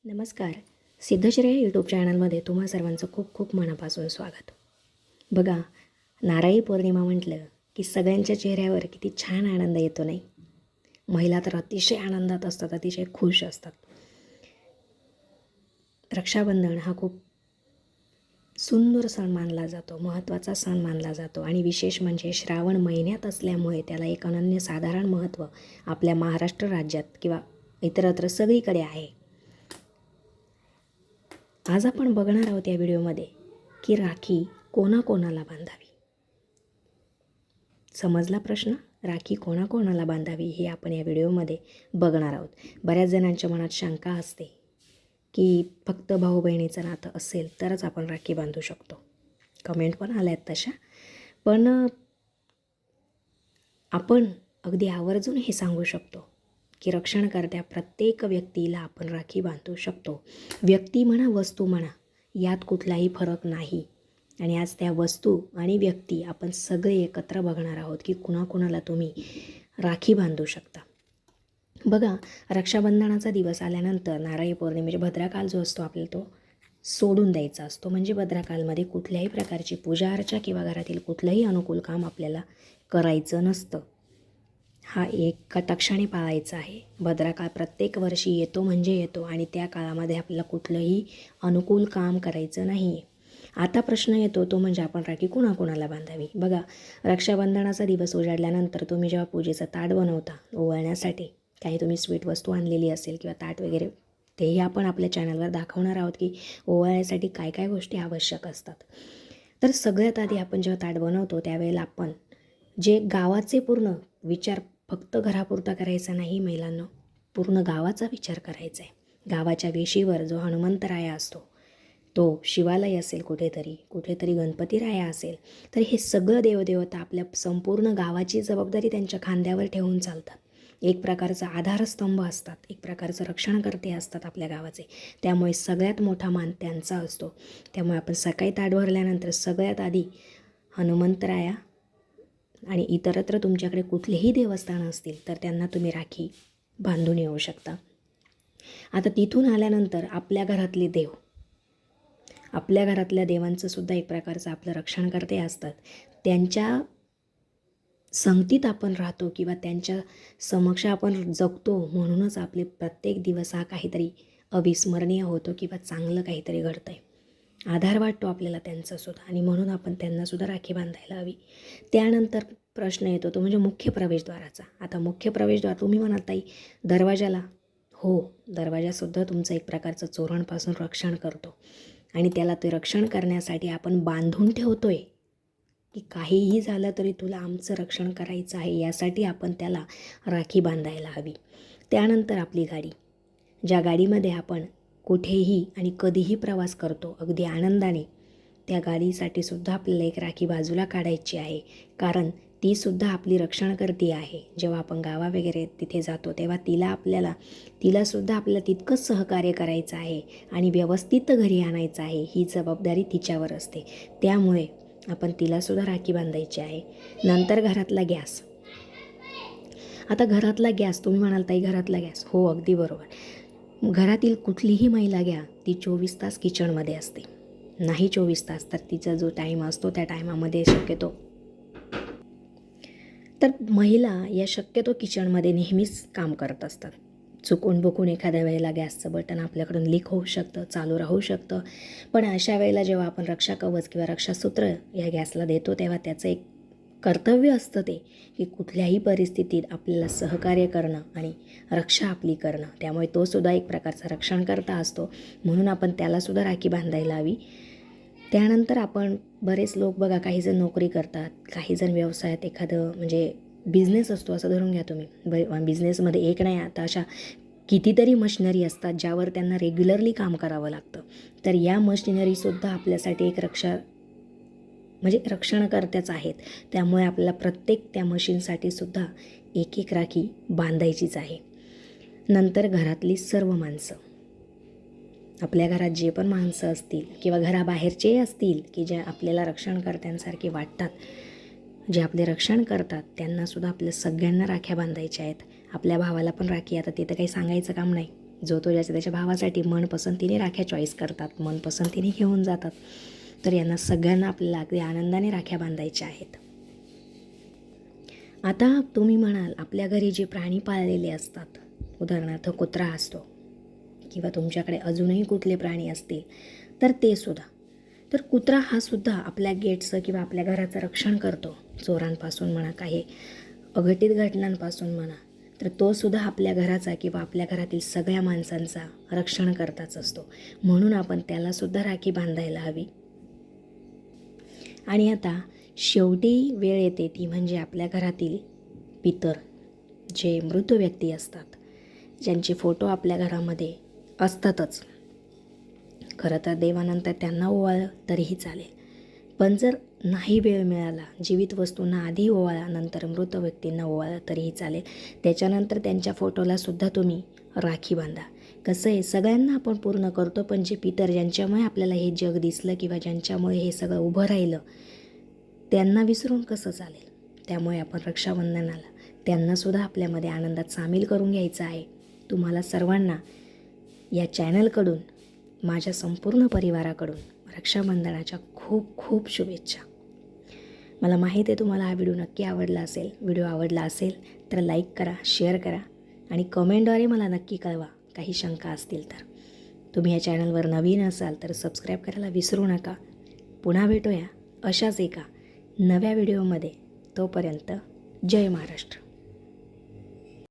नमस्कार. सिद्धश्रेय यूट्यूब चॅनलमध्ये तुम्हा सर्वांचं खूप खूप मनापासून स्वागत. बघा, नारळी पौर्णिमा म्हटलं की सगळ्यांच्या चेहऱ्यावर किती छान आनंद येतो नाही. महिला तर अतिशय आनंदात असतात, अतिशय खुश असतात. रक्षाबंधन हा खूप सुंदर सण मानला जातो, महत्त्वाचा सण मानला जातो आणि विशेष म्हणजे श्रावण महिन्यात असल्यामुळे त्याला एक अनन्यसाधारण महत्त्व आपल्या महाराष्ट्र राज्यात किंवा इतरत्र सगळीकडे आहे. आज आपण बघणार आहोत या व्हिडिओमध्ये की राखी कोणाकोणाला बांधावी. समजला प्रश्न? राखी कोणाकोणाला बांधावी हे आपण या व्हिडिओमध्ये बघणार आहोत. बऱ्याच जणांच्या मनात शंका असते की फक्त भाऊ बहिणीचं नातं असेल तरच आपण राखी बांधू शकतो. कमेंट पण आल्या आहेत तशा. पण आपण अगदी आवर्जून हे सांगू शकतो की रक्षणकर्त्या प्रत्येक व्यक्तीला आपण राखी बांधू शकतो. व्यक्ती म्हणा, वस्तू म्हणा, यात कुठलाही फरक नाही. आणि आज त्या वस्तू आणि व्यक्ती आपण सगळे एकत्र बघणार आहोत की कुणाकुणाला तुम्ही राखी बांधू शकता. बघा, रक्षाबंधनाचा दिवस आल्यानंतर नारळी पौर्णिमेचे भद्राकाल जो असतो आपल्याला तो सोडून द्यायचा असतो. म्हणजे भद्राकालमध्ये कुठल्याही प्रकारची पूजा अर्चा किंवा घरातील कुठलंही अनुकूल काम आपल्याला करायचं नसतं. हा एक कटाक्षाने पाळायचा आहे. भद्राकाळ प्रत्येक वर्षी येतो म्हणजे येतो आणि त्या काळामध्ये आपल्याला कुठलंही अनुकूल काम करायचं नाही आहे. आता प्रश्न येतो तो म्हणजे आपण राखी कुणाकुणाला बांधावी. बघा, रक्षाबंधनाचा दिवस उजाडल्यानंतर तुम्ही जेव्हा पूजेचं ताट बनवता ओवाळण्यासाठी, काही तुम्ही स्वीट वस्तू आणलेली असेल किंवा ताट वगैरे, तेही आपण आपल्या चॅनलवर दाखवणार आहोत की ओवाळण्यासाठी काय काय गोष्टी आवश्यक असतात. तर सगळ्यात आधी आपण जेव्हा ताट बनवतो त्यावेळेला आपण जे गावाचे पूर्ण विचार फक्त घरापुरता करायचा नाही महिलांनो, पूर्ण गावाचा विचार करायचा आहे. गावाच्या वेशीवर जो हनुमंतराया असतो, तो शिवालय असेल, कुठेतरी गणपतीराया असेल, तर हे सगळं देवदेवता आपल्या संपूर्ण गावाची जबाबदारी त्यांच्या खांद्यावर ठेवून चालतात. एक प्रकारचा आधारस्तंभ असतात, एक प्रकारचं रक्षणकर्ते असतात आपल्या गावाचे. त्यामुळे सगळ्यात मोठा मान त्यांचा असतो. त्यामुळे आपण सकाळी ताट भरल्यानंतर सगळ्यात आधी हनुमंतराया आणि इतरत्र तुमच्याकडे कुठलेही देवस्थान असतील तर त्यांना तुम्ही राखी बांधून येऊ शकता. आता तिथून आल्यानंतर आपल्या घरातले देव, आपल्या घरातल्या देवांचं सुद्धा एक प्रकारचं आपलं रक्षणकर्ते असतात. त्यांच्या संगतीत आपण राहतो किंवा त्यांच्या समक्ष आपण जगतो, म्हणूनच आपले प्रत्येक दिवस हा काहीतरी अविस्मरणीय होतो किंवा चांगलं काहीतरी घडतं आहे. आधार वाटतो आपल्याला त्यांचासुद्धा आणि म्हणून आपण त्यांनासुद्धा राखी बांधायला हवी. त्यानंतर प्रश्न येतो तो म्हणजे मुख्य प्रवेशद्वाराचा. आता मुख्य प्रवेशद्वार तुम्ही म्हणाल ताई दरवाजाला, हो, दरवाजासुद्धा तुमचं एक प्रकारचं चोरांपासून रक्षण करतो आणि त्याला ते रक्षण करण्यासाठी आपण बांधून ठेवतो आहे की काहीही झालं तरी तुला आमचं रक्षण करायचं आहे, यासाठी आपण त्याला राखी बांधायला हवी. त्यानंतर आपली गाडी, ज्या गाडीमध्ये आपण कुठेही आणि कधीही प्रवास करतो अगदी आनंदाने, त्या गाडीसाठी सुद्धा आपल्याला एक राखी बाजूला काढायची आहे, कारण तीसुद्धा आपली रक्षणकर्ती आहे. जेव्हा आपण गावा वगैरे तिथे जातो तेव्हा तिलासुद्धा आपल्याला तितकंच सहकार्य करायचं आहे आणि व्यवस्थित घरी आणायचं आहे, ही जबाबदारी तिच्यावर असते. त्यामुळे आपण तिलासुद्धा राखी बांधायची आहे. नंतर घरातला गॅस. आता घरातला गॅस तुम्ही म्हणाल ताई घरातला गॅस, हो अगदी बरोबर. घरातील कुठलीही महिला घ्या, ती 24 तास किचनमध्ये असते. नाही 24 तास तर तिचा जो टाईम असतो त्या टायमामध्ये शक्यतो तर महिला या शक्यतो किचनमध्ये नेहमीच काम करत असतात. चुकून बुकून एखाद्या वेळेला गॅसचं बटन आपल्याकडून लीक होऊ शकतं, चालू राहू शकतं. पण अशा वेळेला जेव्हा आपण रक्षा कवच किंवा रक्षासूत्र या गॅसला देतो तेव्हा त्याचं एक कर्तव्य असतं ते की कुठल्याही परिस्थितीत आपल्याला सहकार्य करणं आणि रक्षा आपली करणं. त्यामुळे तो सुद्धा एक प्रकारचा रक्षणकर्ता असतो, म्हणून आपण त्यालासुद्धा राखी बांधायला हवी. त्यानंतर आपण बरेच लोक बघा, काहीजण नोकरी करतात, काहीजण व्यवसायात एखादं म्हणजे बिझनेस असतो असं धरून घ्या तुम्ही. बिझनेसमध्ये एक नाही आता अशा कितीतरी मशिनरी असतात ज्यावर त्यांना रेग्युलरली काम करावं लागतं. तर या मशिनरीसुद्धा आपल्यासाठी एक रक्षणकर्त्याच आहेत. त्यामुळे आपल्याला प्रत्येक त्या मशीनसाठी सुद्धा एक एक राखी बांधायचीच आहे. नंतर घरातली सर्व माणसं, आपल्या घरात जे पण माणसं असतील किंवा घराबाहेरचे असतील की जे आपल्याला रक्षणकर्त्यांसारखे वाटतात, जे आपले रक्षण करतात, त्यांनासुद्धा आपल्या सगळ्यांना राख्या बांधायच्या आहेत. आपल्या भावाला पण राखी, आता ते तर काही सांगायचं काम नाही, जो तो ज्याच्या त्याच्या भावासाठी मनपसंतीने राख्या चॉईस करतात, मनपसंतीने घेऊन जातात. तर यांना सगळ्यांना आपल्याला अगदी आनंदाने राख्या बांधायच्या आहेत. आता तुम्ही म्हणाल आपल्या घरी जे प्राणी पाळलेले असतात, उदाहरणार्थ कुत्रा असतो किंवा तुमच्याकडे अजूनही कुठले प्राणी असतील तर ते सुद्धा. तर कुत्रा हा सुद्धा आपल्या गेटचं किंवा आपल्या घराचं रक्षण करतो, चोरांपासून म्हणा, काही अघटित घटनांपासून म्हणा. तर तो सुद्धा आपल्या घराचा किंवा आपल्या घरातील सगळ्या माणसांचा रक्षण करताच असतो. म्हणून आपण त्यालासुद्धा राखी बांधायला हवी. आणि आता शेवटी वेळ येते ती म्हणजे आपल्या घरातील पितर, जे मृत व्यक्ती असतात, ज्यांचे फोटो आपल्या घरामध्ये असतातच. खरं तर देवानंतर त्यांना ओवाळलं तरीही चालेल, पण जर नाही वेळ मिळाला, जीवित वस्तूंना आधी ओवाळा, नंतर मृत व्यक्तींना ओवाळा तरीही चालेल. त्याच्यानंतर त्यांच्या फोटोलासुद्धा तुम्ही राखी बांधा. कसं आहे, सगळ्यांना आपण पूर्ण करतो, पण जे पितर, ज्यांच्यामुळे आपल्याला हे जग दिसलं किंवा ज्यांच्यामुळे हे सगळं उभं राहिलं, त्यांना विसरून कसं चालेल. त्यामुळे आपण रक्षाबंधनाला त्यांनासुद्धा आपल्यामध्ये आनंदात सामील करून घ्यायचं आहे. तुम्हाला सर्वांना या चॅनलकडून, माझ्या संपूर्ण परिवाराकडून रक्षाबंधनाच्या खूप खूप शुभेच्छा. मला माहीत आहे तुम्हाला हा व्हिडिओ नक्की आवडला असेल. व्हिडिओ आवडला असेल तर लाईक करा, शेअर करा आणि कमेंटद्वारे मला नक्की कळवा काही शंका असतील तर. तुम्ही या चॅनलवर नवीन असाल तर सबस्क्राईब करायला विसरू नका. पुन्हा भेटूया अशाच एका नव्या व्हिडिओमध्ये. तोपर्यंत जय महाराष्ट्र.